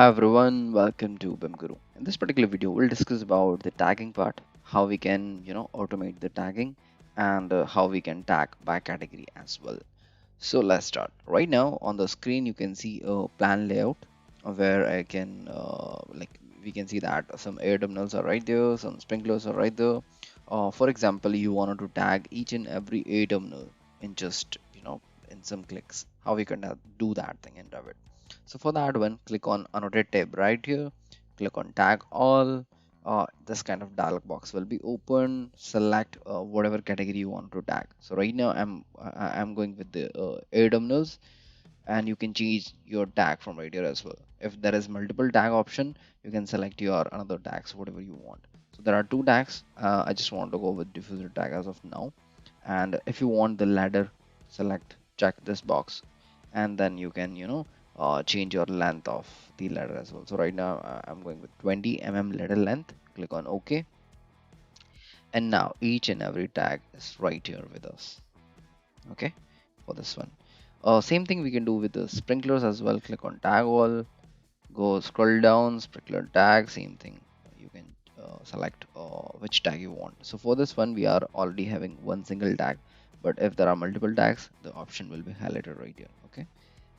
Hi everyone, welcome to BIM Guru. In this particular video, we'll discuss about the tagging part, how we can, automate the tagging and how we can tag by category as well. So let's start. Right now on the screen, you can see a plan layout where I can, we can see that some air terminals are right there, some sprinklers are right there. For example, you wanted to tag each and every air terminal in just, in some clicks. How we can do that thing in Revit. So for that one, click on annotate tab right here, click on tag all. This kind of dialog box will be open. Select whatever category you want to tag. So right now I'm going with the air terminals, and you can change your tag from right here as well. If there is multiple tag option, you can select your another tags, whatever you want. So there are two tags. I just want to go with diffuser tag as of now. And if you want the ladder, select check this box, and then you can change your length of the ladder as well. So right now I'm going with 20 ladder length. Click on OK, and now each and every tag is right here with us. Okay, for this one. Same thing we can do with the sprinklers as well. Click on tag all, go scroll down, sprinkler tag, same thing. You can select which tag you want. So for this one, we are already having one single tag, but if there are multiple tags, the option will be highlighted right here. Okay,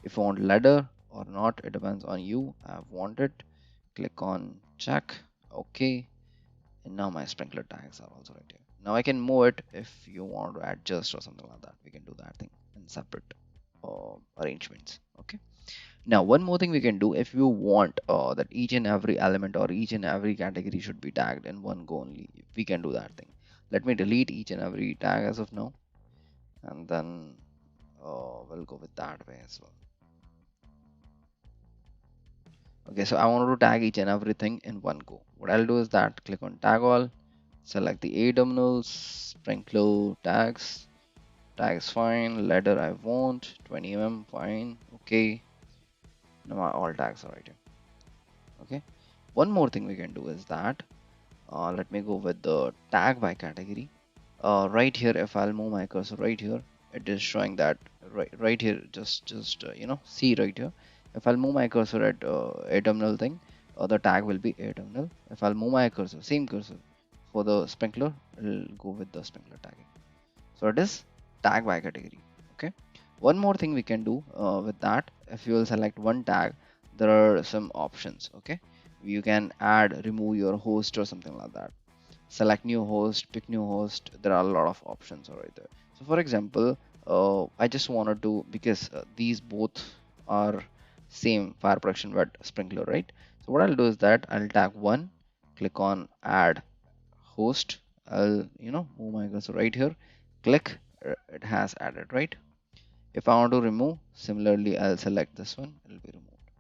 if you want ladder or not, it depends on you. I want it. Click on check. Okay, and now my sprinkler tags are also right here. Now I can move it if you want to adjust or something like that. We can do that thing in separate arrangements. Okay. Now one more thing we can do, if you want that each and every element or each and every category should be tagged in one go only, we can do that thing. Let me delete each and every tag as of now, and then we'll go with that way as well. Okay, so I want to tag each and everything in one go. What I'll do is that click on tag all, select the A terminals, sprinkler tags, tags fine, ladder I want, 20 fine, okay. Now my all tags are right here. Okay, one more thing we can do is that let me go with the tag by category. Right here, if I'll move my cursor right here, it is showing that right here. Just see right here. If I'll move my cursor at a terminal thing, the tag will be a terminal. If I'll move my cursor, same cursor for the sprinkler, it'll go with the sprinkler tagging. So it is tag by category. Okay. One more thing we can do with that, if you will select one tag, there are some options. Okay, you can add, remove your host or something like that. Select new host, pick new host. There are a lot of options right there. So for example, I just wanted to, because these both are same fire protection wet sprinkler, right? So what I'll do is that I'll tag one, click on add host. I'll move my cursor right here, click, it has added, right? If I want to remove, similarly I'll select this one, it'll be removed.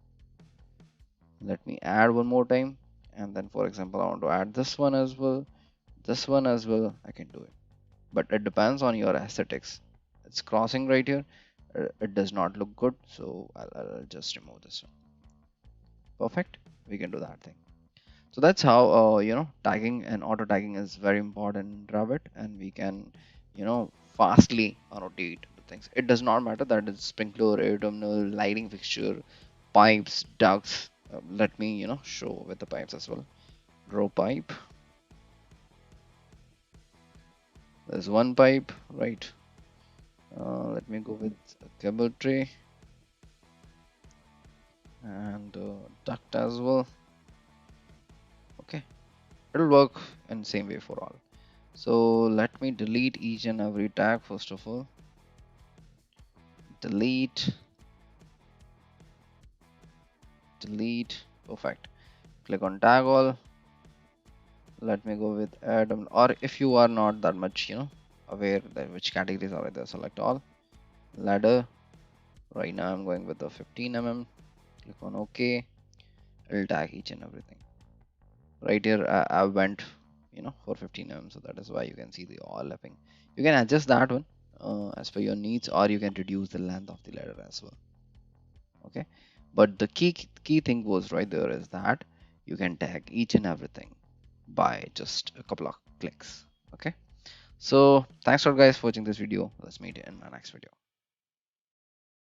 Let me add one more time, and then for example I want to add this one as well, this one as well, I can do it. But it depends on your aesthetics. It's crossing right here, it does not look good, so I'll just remove this one. Perfect, we can do that thing. So that's how tagging and auto tagging is very important in Revit, and we can fastly annotate the things. It does not matter that it's sprinkler, air terminal, lighting fixture, pipes, ducts. Let me show with the pipes as well. Draw pipe. There's one pipe, right? Let me go with a cable tray and duct as well. Okay, it'll work in same way for all. So let me delete each and every tag first of all. Delete, delete, perfect. Click on tag all. Let me go with add, or if you are not that much aware that which categories are there, select all. Ladder, right now I'm going with the 15 click on OK. It'll tag each and everything. Right here I went for 15 so that is why you can see the overlapping. You can adjust that one as per your needs, or you can reduce the length of the ladder as well. Okay, but the key thing was right there is that you can tag each and everything by just a couple of clicks. Okay, so thanks for guys for watching this video. Let's meet in my next video.